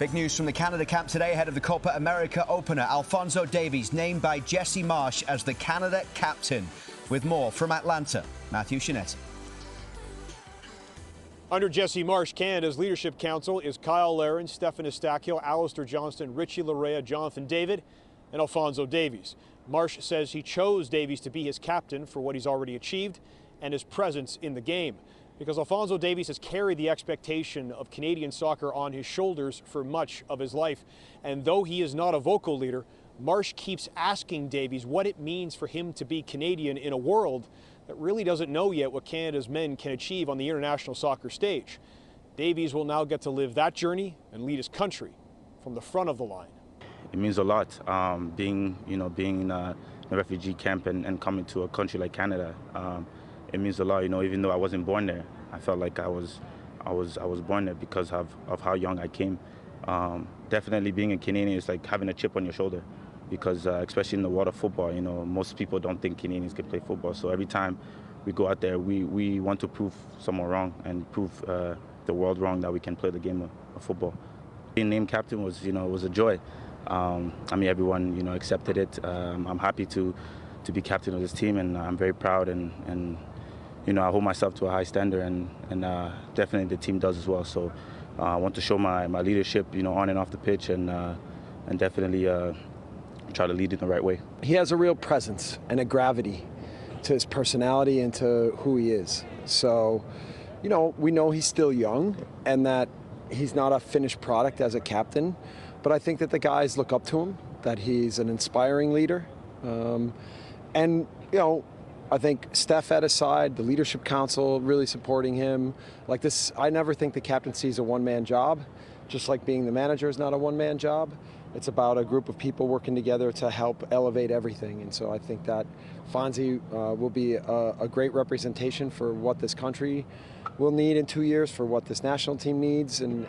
Big news from the Canada camp today ahead of the Copa America opener. Alphonso Davies named by Jesse Marsch as the Canada captain. With more from Atlanta, Matthew Scianitti. Under Jesse Marsch, Canada's Leadership Council is Kyle Larin, Stephen Eustaquio, Alistair Johnston, Richie Larea, Jonathan David, and Alphonso Davies. Marsch says he chose Davies to be his captain for what he's already achieved and his presence in the game, because Alphonso Davies has carried the expectation of Canadian soccer on his shoulders for much of his life. And though he is not a vocal leader, Marsch keeps asking Davies what it means for him to be Canadian in a world that really doesn't know yet what Canada's men can achieve on the international soccer stage. Davies will now get to live that journey and lead his country from the front of the line. It means a lot, being in a refugee camp and coming to a country like Canada. It means a lot, even though I wasn't born there. I felt like I was born there because of how young I came. Definitely being a Canadian is like having a chip on your shoulder, because especially in the world of football, most people don't think Canadians can play football. So every time we go out there, we want to prove someone wrong and prove the world wrong that we can play the game of football. Being named captain was a joy. Everyone accepted it. I'm happy to be captain of this team, and I'm very proud and I hold myself to a high standard, and definitely the team does as well. So I want to show my leadership, on and off the pitch, and definitely try to lead in the right way. He has a real presence and a gravity to his personality and to who he is. So, we know he's still young and that he's not a finished product as a captain, but I think that the guys look up to him, that he's an inspiring leader. I think Steph at his side, the Leadership Council really supporting him. Like this, I never think the captaincy is a one-man job, just like being the manager is not a one-man job. It's about a group of people working together to help elevate everything. And so I think that Fonzie will be a great representation for what this country will need in 2 years, for what this national team needs, and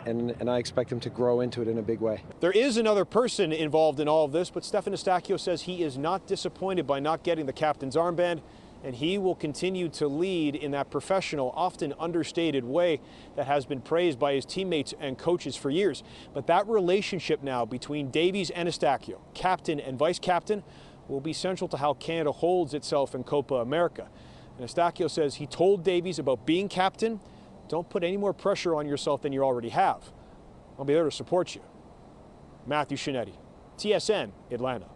I expect him to grow into it in a big way. There is another person involved in all of this, but Stephen Eustaquio says he is not disappointed by not getting the captain's armband, and he will continue to lead in that professional, often understated way that has been praised by his teammates and coaches for years. But that relationship now between Davies and Eustaquio, captain and vice captain, will be central to how Canada holds itself in Copa America. And Eustaquio says he told Davies about being captain, don't put any more pressure on yourself than you already have. I'll be there to support you. Matthew Scianitti, TSN, Atlanta.